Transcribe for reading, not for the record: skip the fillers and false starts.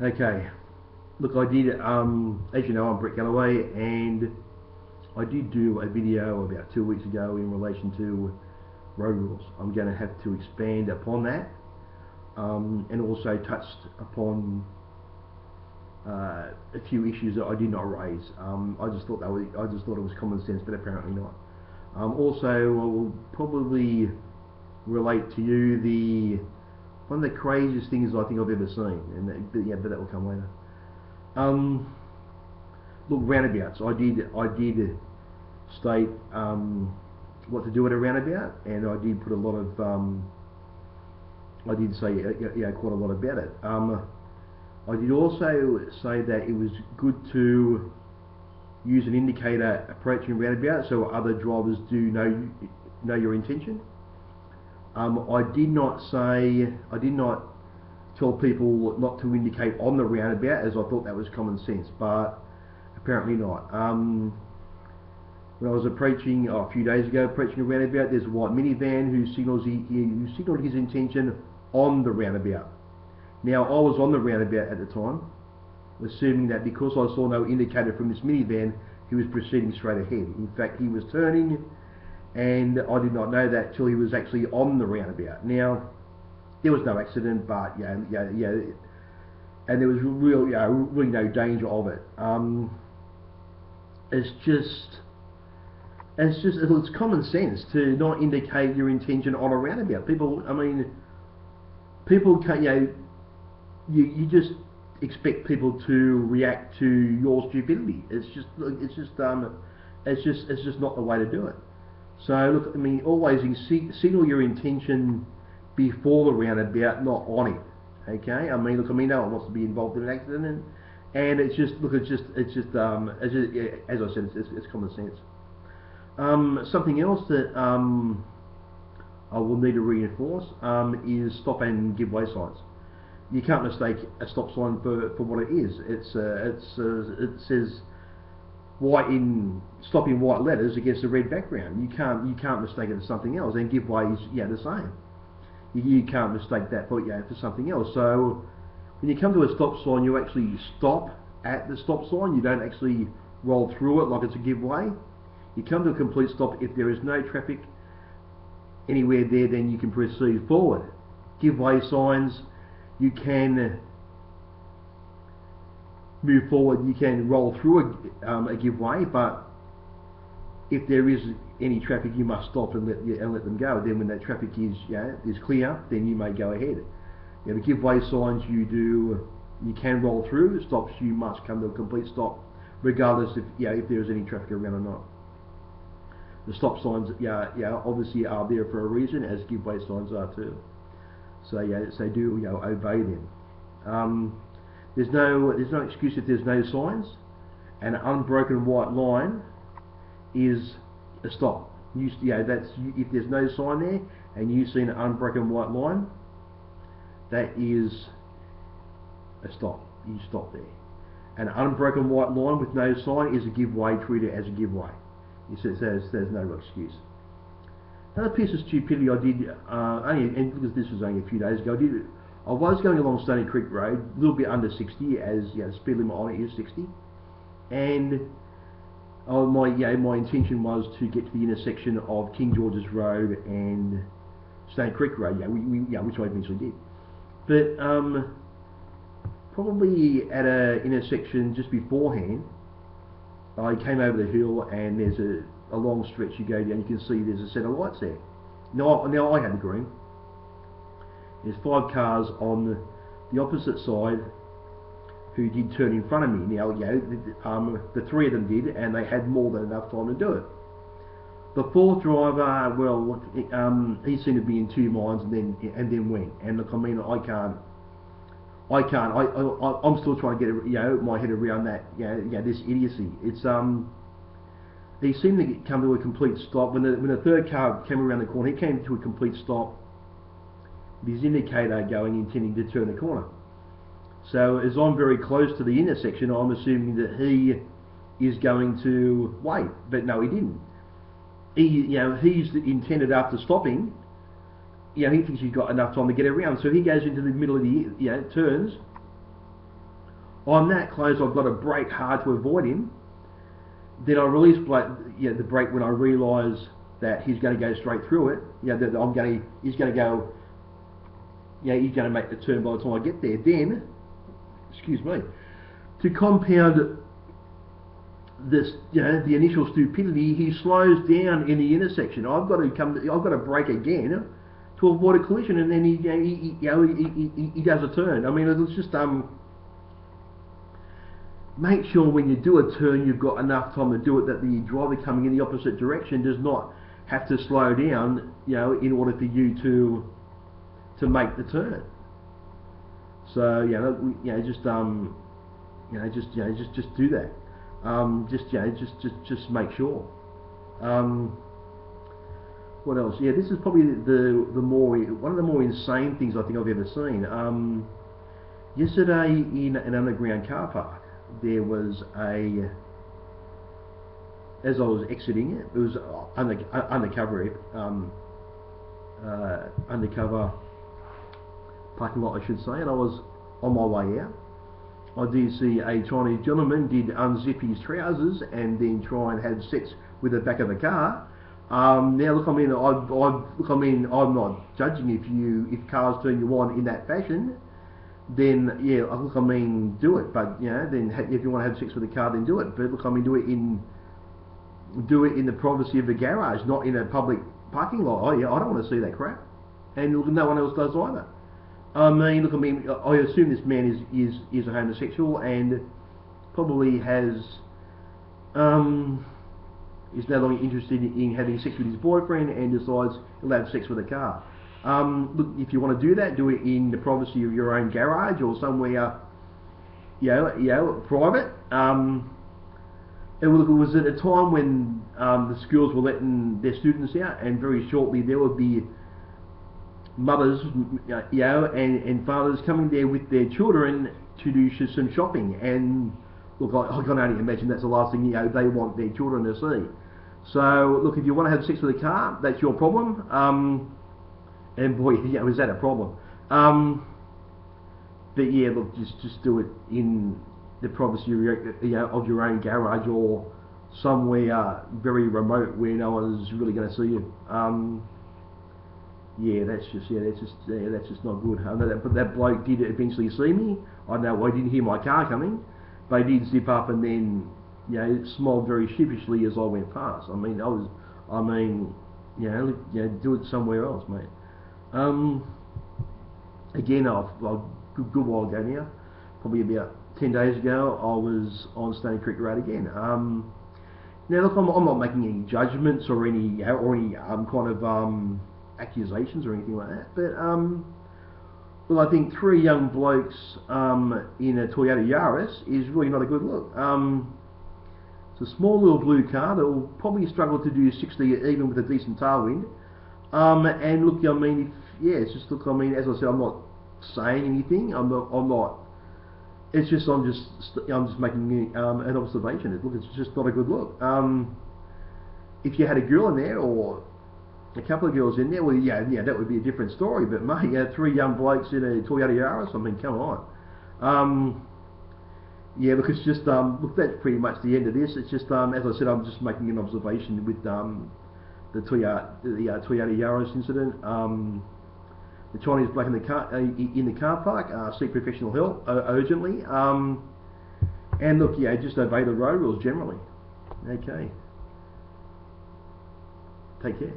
Okay, look, I did, as you know, I'm Brett Galloway, and I did do a video about 2 weeks ago in relation to road rules. I'm going to have to expand upon that, and also touched upon a few issues that I did not raise. I just thought it was common sense, but apparently not. Also, I will probably relate to you one of the craziest things I think I've ever seen, but that will come later. Um, Look, roundabouts. I did state what to do at a roundabout, and I did put a lot of I did say quite a lot about it. I did also say that it was good to use an indicator approaching a roundabout so other drivers do know your intention. I did not tell people not to indicate on the roundabout, as I thought that was common sense, but apparently not. When I was approaching a few days ago, approaching a roundabout, there's a white minivan who signalled his intention on the roundabout. Now, I was on the roundabout at the time, assuming that because I saw no indicator from this minivan, he was proceeding straight ahead. In fact, he was turning, and I did not know that till he was actually on the roundabout. Now, there was no accident, but and there was really no danger of it. It's common sense to not indicate your intention on a roundabout. People can't, you just expect people to react to your stupidity. It's just not the way to do it. So look, always signal your intention before the roundabout, not on it. Okay, no one wants to be involved in an accident, and it's just as I said, it's common sense. Something else that I will need to reinforce is stop and give way signs. You can't mistake a stop sign for what it is. It says stop in white letters against a red background. You can't mistake it for something else. And give way is the same. You can't mistake that for something else. So when you come to a stop sign, you actually stop at the stop sign. You don't actually roll through it like it's a give way. You come to a complete stop. If there is no traffic anywhere there, then you can proceed forward. Give way signs, you can move forward. You can roll through a give way, but if there is any traffic, you must stop and let them go. Then when that traffic is clear, then you may go ahead. The give way signs you can roll through. Stops, you must come to a complete stop, regardless if there is any traffic around or not. The stop signs obviously are there for a reason, as give way signs are too. So do obey them. There's no excuse if there's no signs. An unbroken white line is a stop. If there's no sign there and you see an unbroken white line, that is a stop. You stop there. An unbroken white line with no sign is a give way, treated as a give way. There's no real excuse. Another piece of stupidity I did, and because this was only a few days ago, I was going along Stony Creek Road, a little bit under 60, as the speed limit on it is 60, and my intention was to get to the intersection of King George's Road and Stony Creek Road, which I eventually did. But probably at an intersection just beforehand, I came over the hill, and there's a long stretch you go down. You can see there's a set of lights there. Now I had the green. There's 5 cars on the opposite side who did turn in front of me. Now, the 3 of them did, and they had more than enough time to do it. The 4th driver, he seemed to be in 2 minds, and then went. And look, I'm still trying to get my head around that. This idiocy. It's he seemed to come to a complete stop when the 3rd car came around the corner. He came to a complete stop with his indicator going, intending to turn the corner. So as I'm very close to the intersection, I'm assuming that he is going to wait, but no, he didn't. He's intended after stopping. He thinks he's got enough time to get around, so he goes into the middle of the turns, I'm that close, I've got to brake hard to avoid him. Then I release the brake when I realise that he's going to go straight through it. That he's going to go. He's going to make the turn by the time I get there. Then, excuse me, to compound this, the initial stupidity, he slows down in the intersection. I've got to brake again to avoid a collision, and then he does a turn. I mean, it's just make sure when you do a turn you've got enough time to do it, that the driver coming in the opposite direction does not have to slow down, in order for you to make the turn. So just do that. Just make sure. What else? Yeah, this is probably one of the more insane things I think I've ever seen. Yesterday in an underground car park, there was as I was exiting it, was undercover parking lot, I should say, and I was on my way out. I did see a Chinese gentleman did unzip his trousers and then try and have sex with the back of the car. Now look, I'm not judging if cars turn you on in that fashion. Then do it. But then if you want to have sex with the car, then do it. But do it in the privacy of the garage, not in a public parking lot. I don't want to see that crap, and no one else does either. I assume this man is a homosexual and probably is no longer interested in having sex with his boyfriend and decides he'll have sex with a car. Look, if you want to do that, do it in the privacy of your own garage or somewhere, private. It was at a time when the schools were letting their students out, and very shortly there would be mothers, and fathers coming there with their children to do some shopping. And look, I can only imagine that's the last thing they want their children to see. So look, if you want to have sex with a car, that's your problem. And boy, is that a problem? But yeah, look, just do it in the privacy of your own garage or somewhere very remote where no one is really going to see you. That's just not good. I know but that bloke did eventually see me. I know I didn't hear my car coming, but he did zip up and then smiled very sheepishly as I went past. Do it somewhere else, mate. Again, a good while ago now, probably about 10 days ago, I was on Stony Creek Road again. Now look, I'm not making any judgments or any kind of accusations or anything like that, but I think three young blokes in a Toyota Yaris is really not a good look. It's a small little blue car that will probably struggle to do 60 even with a decent tailwind. And look, as I said, I'm not saying anything. I'm not. It's just I'm just making an observation. Look, it's just not a good look. If you had a girl in there or a couple of girls in there, well, that would be a different story. But mate, three young blokes in a Toyota Yaris. Come on. Look, it's just look, that's pretty much the end of this. It's just as I said, I'm just making an observation with the Toyota Yaris incident. The Chinese bloke in the car park, seek professional help urgently. And look, just obey the road rules generally. Okay. Take care.